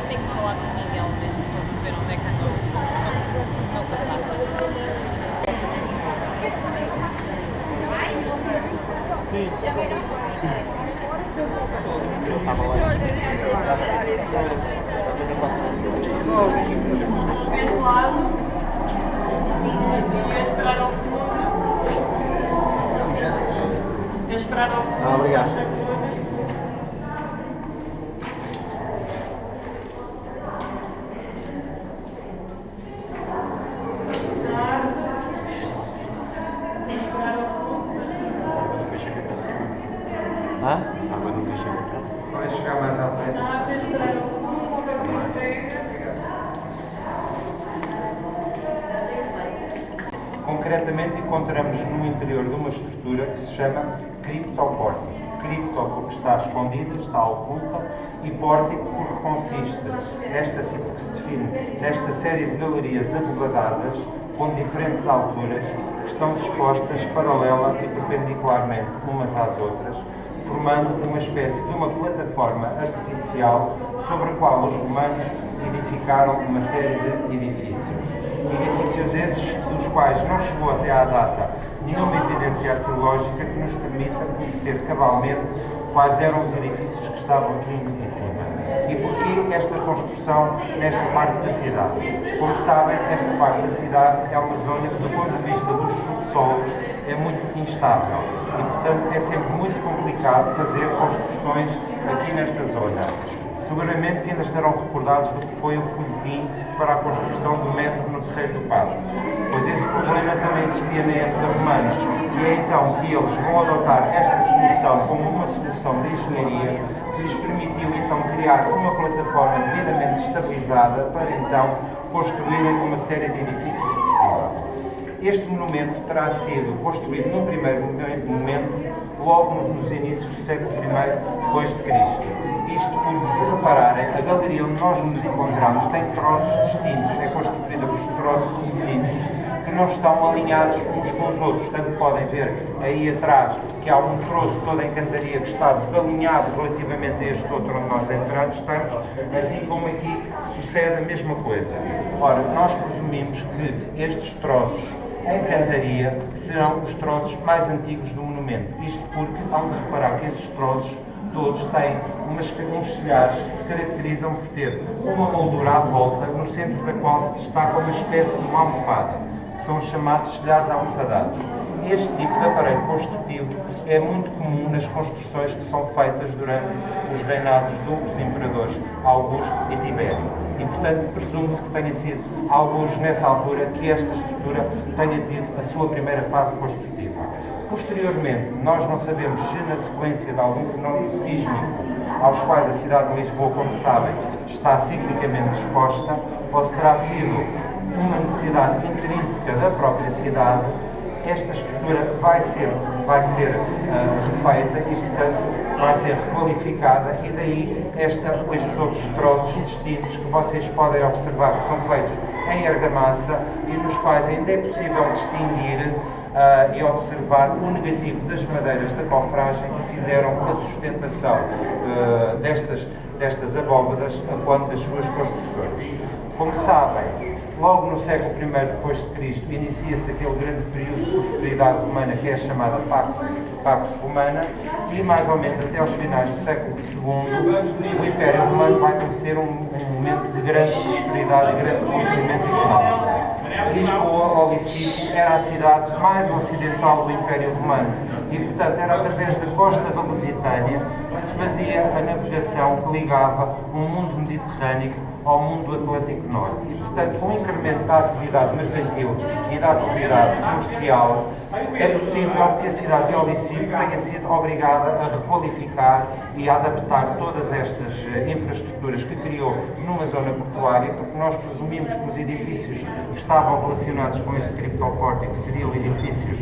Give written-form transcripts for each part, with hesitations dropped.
tenho que falar com o Miguel mesmo para ver onde é que andou o meu passado. Sim. Mesmo lado e esperar ao fundo. Esperar ao fundo. Obrigado. Hã? Vai chegar mais à frente. Concretamente encontramos no interior de uma estrutura que se chama criptopórtico. Cripto porque está escondida, está oculta, e pórtico porque consiste que se define nesta série de galerias abovedadas com diferentes alturas que estão dispostas paralela e perpendicularmente umas às outras, formando uma espécie de uma plataforma artificial sobre a qual os romanos edificaram uma série de edifícios. Edifícios esses dos quais não chegou até à data nenhuma evidência arqueológica que nos permita conhecer cabalmente quais eram os edifícios que estavam aqui em cima. E porquê esta construção nesta parte da cidade? Como sabem, esta parte da cidade é uma zona que, do ponto de vista dos subsolos, é muito instável e, portanto, é sempre muito complicado fazer construções aqui nesta zona. Seguramente que ainda estarão recordados do que foi o folhetim para a construção do metro no Terreiro do Paço, pois esse problema também existia na época romana, e é então que eles vão adotar esta solução como uma solução de engenharia que lhes permitiu então criar uma plataforma devidamente estabilizada para então construírem uma série de edifícios por cima. Este monumento terá sido construído num primeiro momento, logo nos inícios do século I depois de Cristo. Isto porque, se repararem, a galeria onde nós nos encontramos tem troços distintos, é constituída por troços distintos que não estão alinhados uns com os outros. Tanto podem ver aí atrás que há um troço todo em cantaria que está desalinhado relativamente a este outro onde nós estamos, assim como aqui sucede a mesma coisa. Ora, nós presumimos que estes troços em cantaria serão os troços mais antigos do monumento. Isto porque há de reparar que esses troços todos têm uns silhares que se caracterizam por ter uma moldura à volta, no centro da qual se destaca uma espécie de uma almofada, que são os chamados silhares almofadados. Este tipo de aparelho construtivo é muito comum nas construções que são feitas durante os reinados dos imperadores Augusto e Tibério. E, portanto, presume-se que tenha sido alguns nessa altura que esta estrutura tenha tido a sua primeira fase construtiva. Posteriormente, nós não sabemos se na sequência de algum fenómeno sísmico, aos quais a cidade de Lisboa, como sabem, está ciclicamente exposta, ou se terá sido uma necessidade intrínseca da própria cidade, esta estrutura vai ser refeita e, portanto, vai ser requalificada, e daí estes outros troços distintos que vocês podem observar que são feitos em argamassa e nos quais ainda é possível distinguir e observar o negativo das madeiras da cofragem que fizeram a sustentação destas abóbadas a quanto das suas construções. Como sabem, logo no século I depois de Cristo inicia-se aquele grande período de prosperidade romana que é chamada Pax Romana, e mais ou menos até aos finais do século II o Império Romano vai conhecer um momento de grande prosperidade e grande crescimento económico. Lisboa, ou Licício, era a cidade mais ocidental do Império Romano e, portanto, era através da costa da Lusitânia que se fazia a navegação que ligava o mundo mediterrâneo ao mundo Atlântico Norte. E, portanto, com o incremento da atividade mercantil e da atividade comercial, é possível que a cidade de Olicípio tenha sido obrigada a requalificar e a adaptar todas estas infraestruturas que criou numa zona portuária, porque nós presumimos que os edifícios que estavam relacionados com este criptopórtico seriam edifícios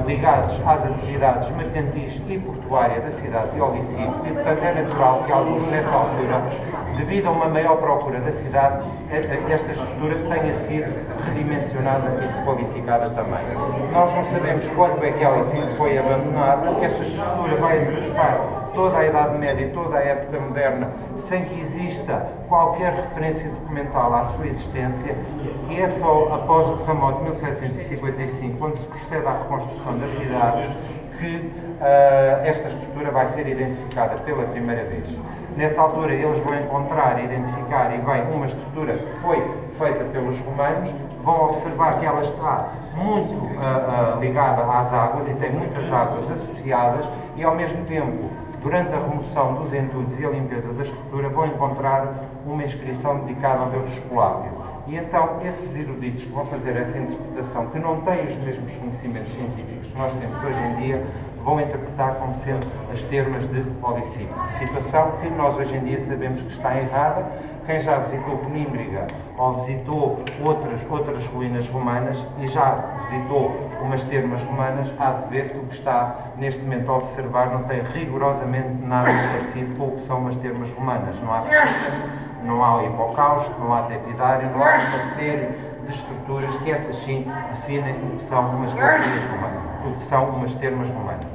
ligados às atividades mercantis e portuárias da cidade de Olicípio, e, portanto, é natural que alguns, nessa altura, devido a uma maior procura da cidade, esta estrutura tenha sido redimensionada e requalificada também. Nós não sabemos quando é que ela foi abandonada. Esta estrutura vai atravessar toda a Idade Média e toda a época moderna, sem que exista qualquer referência documental à sua existência, e é só após o terremoto de 1755, quando se procede à reconstrução da cidade, que esta estrutura vai ser identificada pela primeira vez. Nessa altura eles vão encontrar, identificar e vem uma estrutura que foi feita pelos romanos, vão observar que ela está muito ligada às águas e tem muitas águas associadas e ao mesmo tempo, durante a remoção dos entulhos e a limpeza da estrutura, vão encontrar uma inscrição dedicada ao deus Esculápio. E então, esses eruditos que vão fazer essa interpretação, que não têm os mesmos conhecimentos científicos que nós temos hoje em dia, vão interpretar como sendo as termas de Olicimo. Situação que nós hoje em dia sabemos que está errada. Quem já visitou Conímbriga ou visitou outras ruínas romanas e já visitou umas termas romanas, há de ver que o que está neste momento a observar não tem rigorosamente nada parecido com o que são umas termas romanas. Não há não há o hipocausto, não há tepidário, não há uma série de estruturas que essas sim definem o que são umas galerias romanas, o que são umas termas romanas.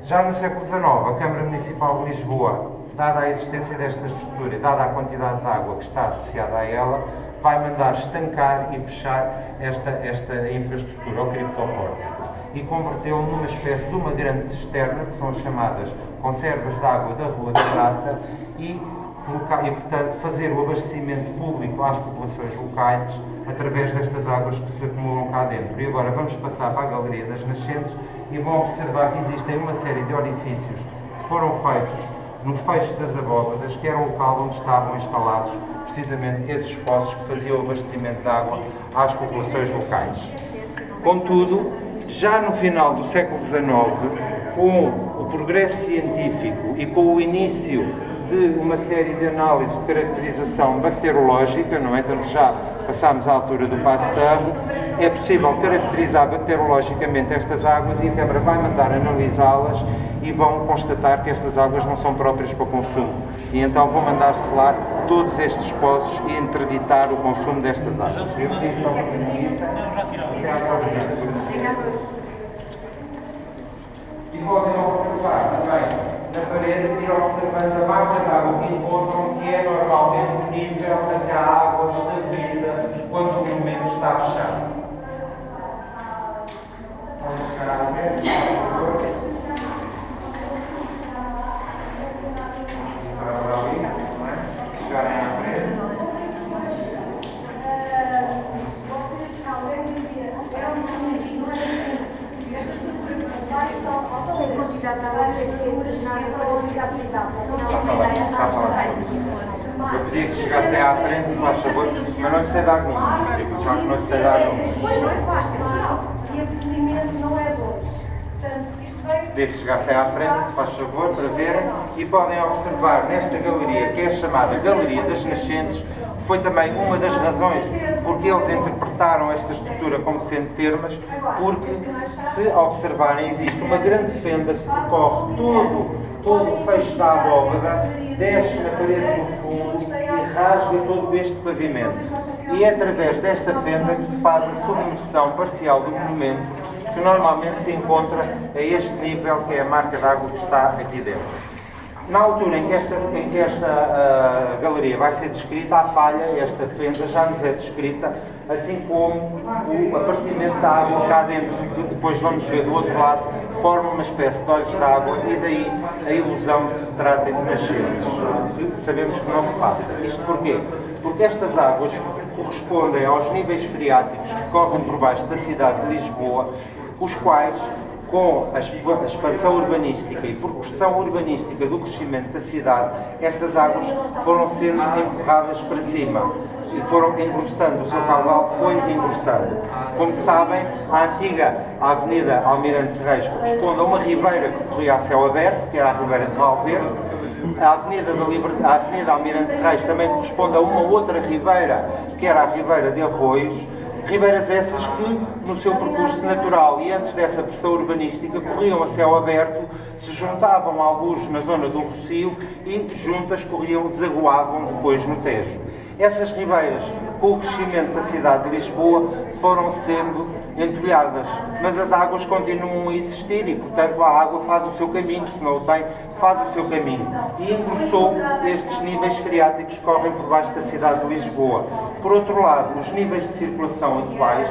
Já no século XIX, a Câmara Municipal de Lisboa, dada a existência desta estrutura e dada a quantidade de água que está associada a ela, vai mandar estancar e fechar esta infraestrutura, o criptopórtico, e convertê-lo numa espécie de uma grande cisterna, que são as chamadas conservas de água da Rua da Prata, e, portanto, fazer o abastecimento público às populações locais através destas águas que se acumulam cá dentro. E agora vamos passar para a Galeria das Nascentes e vão observar que existem uma série de orifícios que foram feitos no fecho das abóbadas, que era o local onde estavam instalados precisamente esses poços que faziam o abastecimento de água às populações locais. Contudo, já no final do século XIX, com o progresso científico e com o início de uma série de análises de caracterização bacteriológica, não é? Então já passámos à altura do Pasteur, é possível caracterizar bacteriologicamente estas águas e a Câmara vai mandar analisá-las e vão constatar que estas águas não são próprias para consumo. E então vão mandar selar todos estes poços e interditar o consumo destas águas. Eu pedi que não conseguissem. E podem observar também na parede, ir observando a marca de água que encontram, que é normalmente o nível a que a água estabiliza quando o monumento está fechado. Vamos chegar ao mesmo, por favor. Para ali, não é? Chegarem à frente. A quantidade de água que tem que ser impregnada para ficar visível. Eu pedi que chegassem à frente, se faz favor, mas não lhe sei dar números. Já que não lhe sei dar números. Pois não é fácil, e o procedimento não é hoje. Portanto, isto veio... Pedi que chegassem à frente, se faz favor, para verem, e podem observar nesta galeria, que é chamada Galeria das Nascentes, foi também uma das razões porque eles interpretaram esta estrutura como sendo termas, porque, se observarem, existe uma grande fenda que percorre todo o fecho da abóbada, desce na parede do fundo e rasga todo este pavimento. E é através desta fenda que se faz a submersão parcial do monumento, que normalmente se encontra a este nível, que é a marca de água que está aqui dentro. Na altura em que esta galeria vai ser descrita, a falha, esta fenda, já nos é descrita, assim como o aparecimento da água cá dentro, que depois vamos ver do outro lado, forma uma espécie de olhos de água e daí a ilusão de que se trata de nascentes, que sabemos que não se passa. Isto porquê? Porque estas águas correspondem aos níveis freáticos que correm por baixo da cidade de Lisboa, os quais, com a expansão urbanística e por pressão urbanística do crescimento da cidade, estas águas foram sendo empurradas para cima e foram engrossando, o seu caudal foi engrossando. Como sabem, a antiga Avenida Almirante Reis corresponde a uma ribeira que corria a céu aberto, que era a Ribeira de Valverde. A Avenida Almirante Reis também corresponde a uma outra ribeira, que era a Ribeira de Arroios. Ribeiras essas que, no seu percurso natural e antes dessa pressão urbanística, corriam a céu aberto, se juntavam a alguns na zona do Rocio e juntas corriam, desaguavam depois no Tejo. Essas ribeiras com o crescimento da cidade de Lisboa, foram sendo entulhadas. Mas as águas continuam a existir e, portanto, a água faz o seu caminho, se não o tem, faz o seu caminho. E engrossou estes níveis freáticos que correm por baixo da cidade de Lisboa. Por outro lado, os níveis de circulação atuais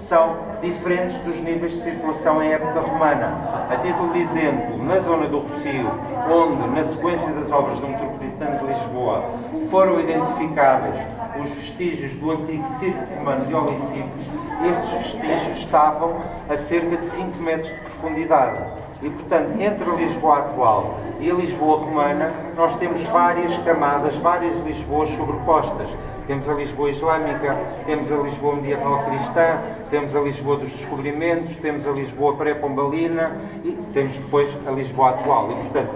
são diferentes dos níveis de circulação em época romana. A título de exemplo, na zona do Rossio, onde, na sequência das obras do Metropolitano de Lisboa, foram identificados os vestígios do antigo circo romano de Olicipos, estes vestígios estavam a cerca de 5 metros de profundidade. E, portanto, entre a Lisboa atual e a Lisboa romana, nós temos várias camadas, várias Lisboas sobrepostas. Temos a Lisboa islâmica, temos a Lisboa medieval cristã, temos a Lisboa dos descobrimentos, temos a Lisboa pré-pombalina e temos depois a Lisboa atual. E, portanto,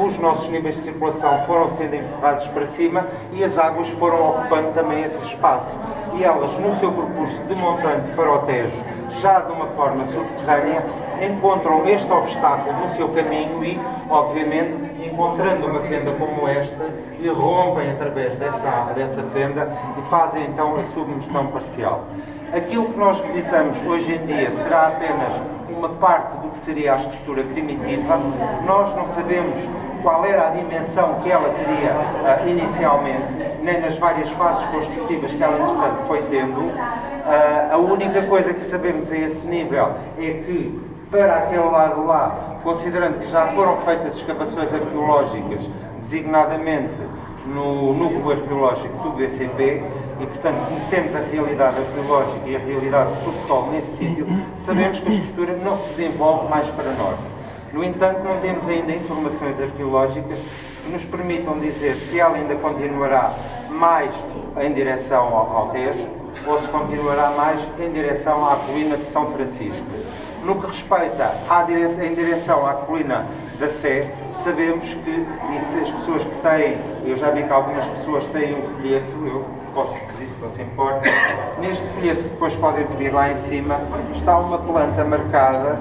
os nossos níveis de circulação foram sendo empurrados para cima e as águas foram ocupando também esse espaço. E elas, no seu percurso de montante para o Tejo, já de uma forma subterrânea, encontram este obstáculo no seu caminho e, obviamente, encontrando uma fenda como esta, e rompem através dessa fenda e fazem então a submersão parcial. Aquilo que nós visitamos hoje em dia será apenas uma parte do que seria a estrutura primitiva. Nós não sabemos qual era a dimensão que ela teria inicialmente, nem nas várias fases construtivas que ela, entretanto, foi tendo. A única coisa que sabemos a esse nível é que, para aquele lado lá, considerando que já foram feitas escavações arqueológicas, designadamente no núcleo arqueológico do BCP, e, portanto, conhecemos a realidade arqueológica e a realidade do subsolo nesse sítio, sabemos que a estrutura não se desenvolve mais para norte. No entanto, não temos ainda informações arqueológicas que nos permitam dizer se ela ainda continuará mais em direção ao Tejo ou se continuará mais em direção à colina de São Francisco. No que respeita em direção à colina da Sé, sabemos que, e se as pessoas que têm, eu já vi que algumas pessoas têm um folheto, eu posso pedir se não se importa, neste folheto que depois podem pedir lá em cima, está uma planta marcada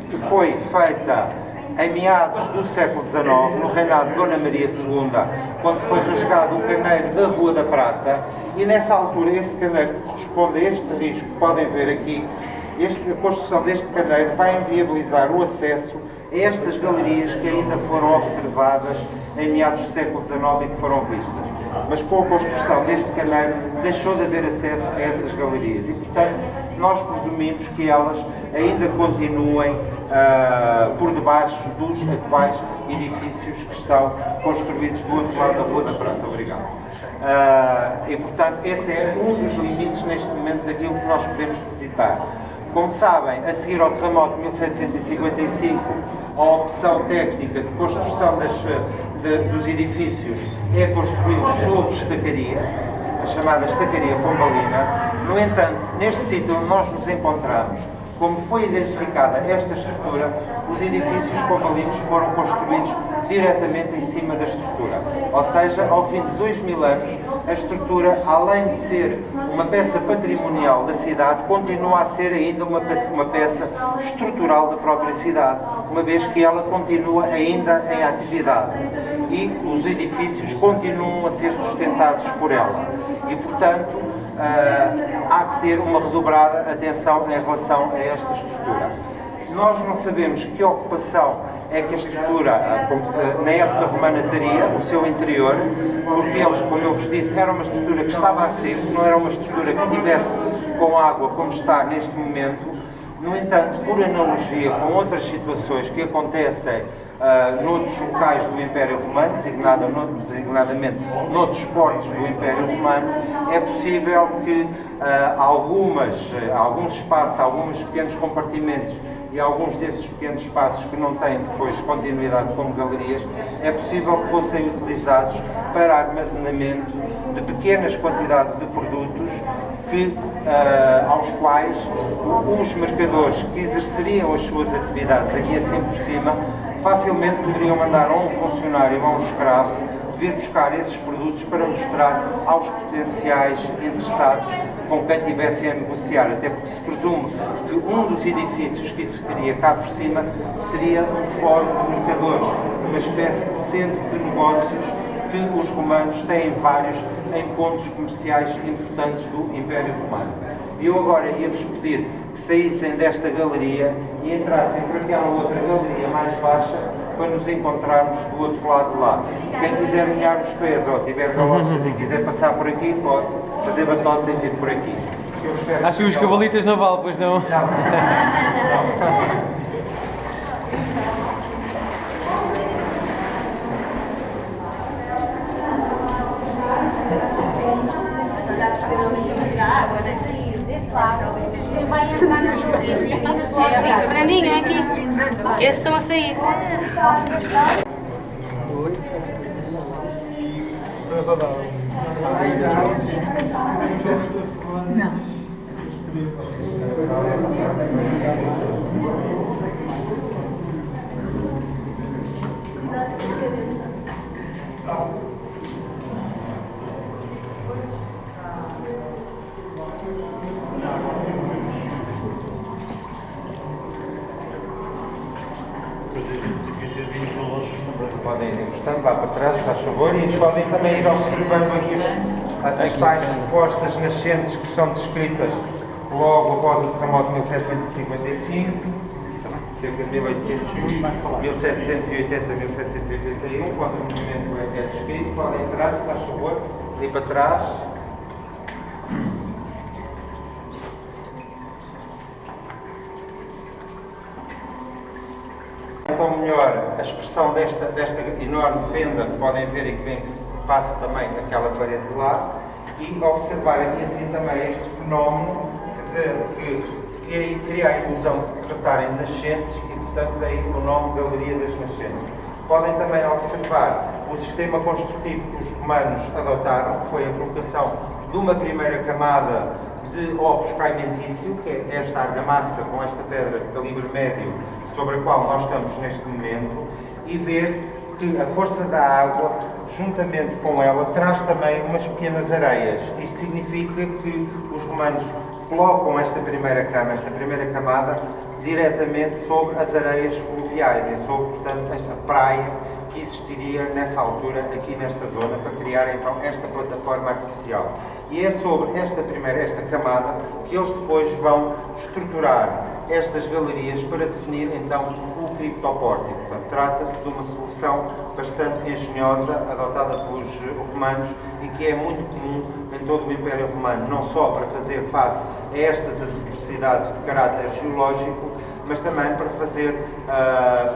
que foi feita em meados do século XIX, no reinado de Dona Maria II, quando foi rasgado o caneiro da Rua da Prata, e nessa altura esse caneiro corresponde a este risco que podem ver aqui. A construção deste caneiro vai inviabilizar o acesso a estas galerias que ainda foram observadas em meados do século XIX e que foram vistas. Mas com a construção deste caneiro deixou de haver acesso a essas galerias e, portanto, nós presumimos que elas ainda continuem por debaixo dos atuais edifícios que estão construídos do outro lado da Rua da Prata. Obrigado. E, portanto, esse é um dos limites neste momento daquilo que nós podemos visitar. Como sabem, a seguir ao terremoto de 1755, a opção técnica de construção dos edifícios é construí-los sob estacaria, a chamada estacaria pombalina. No entanto, neste sítio onde nós nos encontramos, como foi identificada esta estrutura, os edifícios pombalinos foram construídos diretamente em cima da estrutura. Ou seja, ao fim de 2000 anos, a estrutura, além de ser uma peça patrimonial da cidade, continua a ser ainda uma peça estrutural da própria cidade, uma vez que ela continua ainda em atividade. E os edifícios continuam a ser sustentados por ela. E, portanto, há que ter uma redobrada atenção em relação a esta estrutura. Nós não sabemos que ocupação é que a estrutura, como na época romana, teria o seu interior, porque eles, como eu vos disse, era uma estrutura que estava a seco, não era uma estrutura que tivesse com água como está neste momento. No entanto, por analogia com outras situações que acontecem noutros locais do Império Romano, designadamente noutros portos do Império Romano, é possível que alguns espaços, alguns pequenos compartimentos e alguns desses pequenos espaços que não têm depois continuidade como galerias, é possível que fossem utilizados para armazenamento de pequenas quantidades de produtos aos quais os mercadores que exerceriam as suas atividades aqui assim por cima facilmente poderiam mandar a um funcionário, a um escravo, vir buscar esses produtos para mostrar aos potenciais interessados com quem tivessem a negociar, até porque se presume que um dos edifícios que existiria cá por cima seria um fórum de mercadores, uma espécie de centro de negócios que os romanos têm vários em pontos comerciais importantes do Império Romano. E eu agora ia-vos pedir que saíssem desta galeria e entrassem por aquela outra galeria mais baixa para nos encontrarmos do outro lado de lá. Quem quiser molhar os pés ou tiver galochas e quiser passar por aqui, pode fazer batota e vir por aqui. Acho que os cavalitas não valem, pois não? Não. Vai entrar nas coisas. Brandinha, aqui. Esses estão a sair. Não. Podem ir encostando lá para trás, se faz favor, e podem também ir observando aqui as tais supostas nascentes que são descritas logo após o terremoto de 1755, cerca de 1801, 1780, 1781, quando o movimento é descrito. Podem entrar, se faz favor, ali para trás. Então, melhor a expressão desta enorme fenda que podem ver e que vem que se passa também naquela parede de lá, e observar aqui assim também este fenómeno que cria a ilusão de se tratarem de nascentes e, portanto, daí o nome Galeria das Nascentes. Podem também observar o sistema construtivo que os romanos adotaram, que foi a colocação de uma primeira camada de opus caimentício, que é esta argamassa com esta pedra de calibre médio sobre a qual nós estamos neste momento, e ver que a força da água, juntamente com ela, traz também umas pequenas areias. Isto significa que os romanos colocam esta primeira camada, diretamente sobre as areias fluviais e sobre, portanto, esta praia que existiria nessa altura, aqui nesta zona, para criar então esta plataforma artificial. E é sobre esta camada que eles depois vão estruturar estas galerias para definir então o criptopórtico. Portanto, trata-se de uma solução bastante engenhosa, adotada pelos romanos e que é muito comum em todo o Império Romano, não só para fazer face a estas adversidades de caráter geológico, mas também para fazer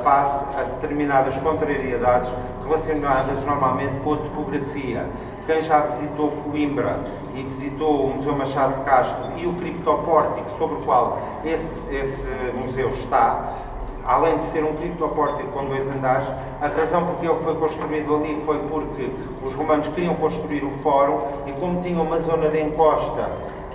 face a determinadas contrariedades relacionadas normalmente com a topografia. Quem já visitou Coimbra e visitou o Museu Machado de Castro e o criptopórtico sobre o qual esse museu está, além de ser um criptopórtico com 2 andares, a razão por que ele foi construído ali foi porque os romanos queriam construir o fórum e, como tinham uma zona de encosta,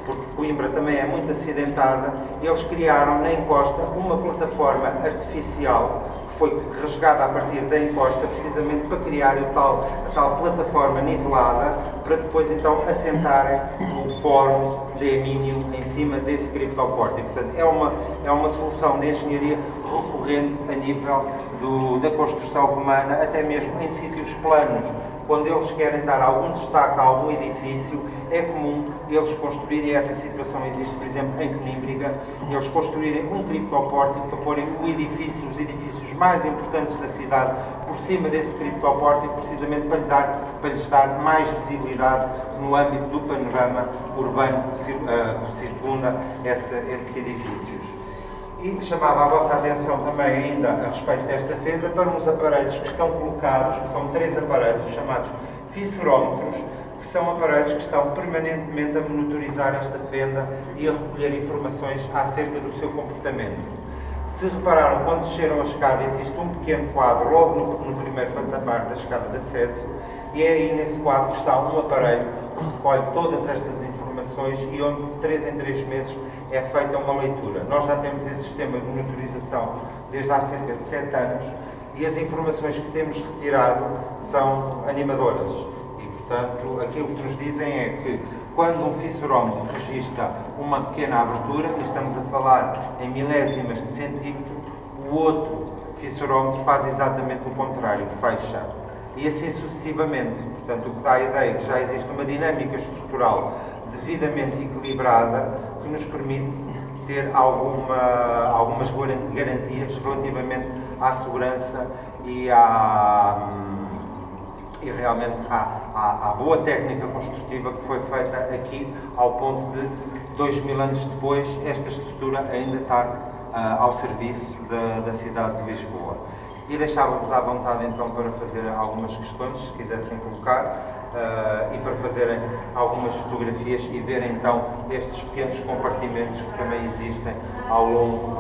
porque Coimbra também é muito acidentada, eles criaram na encosta uma plataforma artificial que foi rasgada a partir da encosta, precisamente para criar a tal plataforma nivelada, para depois então assentarem o fórum de Emínio em cima desse criptopórtico. Portanto, é uma solução de engenharia recorrente a nível da construção romana, até mesmo em sítios planos. Quando eles querem dar algum destaque a algum edifício, é comum eles construírem, essa situação existe, por exemplo, em Conímbriga, eles construírem um criptopórtico para porem os edifícios mais importantes da cidade por cima desse criptopórtico, precisamente para lhes dar mais visibilidade no âmbito do panorama urbano que circunda esses edifícios. E chamava a vossa atenção também ainda a respeito desta fenda para uns aparelhos que estão colocados, que são 3 aparelhos chamados fissurómetros, que são aparelhos que estão permanentemente a monitorizar esta fenda e a recolher informações acerca do seu comportamento. Se repararam, quando desceram a escada, existe um pequeno quadro logo no primeiro patamar da escada de acesso, e é aí nesse quadro que está um aparelho que recolhe todas estas informações e onde de 3 em 3 meses é feita uma leitura. Nós já temos esse sistema de monitorização desde há cerca de 7 anos e as informações que temos retirado são animadoras. E, portanto, aquilo que nos dizem é que quando um fissurómetro registra uma pequena abertura, e estamos a falar em milésimas de centímetro, o outro fissurómetro faz exatamente o contrário, fecha. e assim sucessivamente. Portanto, o que dá a ideia que já existe uma dinâmica estrutural devidamente equilibrada que nos permite ter algumas garantias relativamente à segurança e realmente à boa técnica construtiva que foi feita aqui, ao ponto de 2000 anos depois esta estrutura ainda estar ao serviço da cidade de Lisboa. E deixava-vos à vontade então para fazer algumas questões, se quisessem colocar, e para fazerem algumas fotografias e verem então estes pequenos compartimentos que também existem ao longo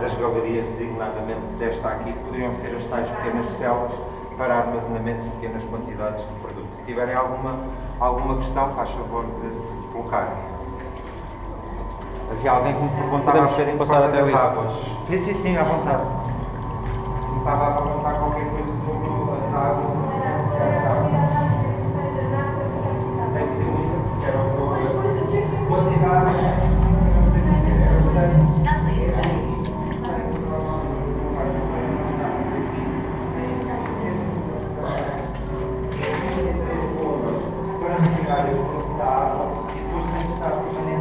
das galerias, designadamente desta aqui, que poderiam ser as tais pequenas celas para armazenamento de pequenas quantidades de produto. Se tiverem alguma questão, faz favor de colocar. Havia alguém que me perguntava a serem por causa das águas. Sim, à vontade. Me estava a perguntar qualquer coisa sobre as águas. Tem que ser muita, porque era a quantidade. Não sei o que era bastante. Para retirar o grosso da água e depois tem que estar permanente.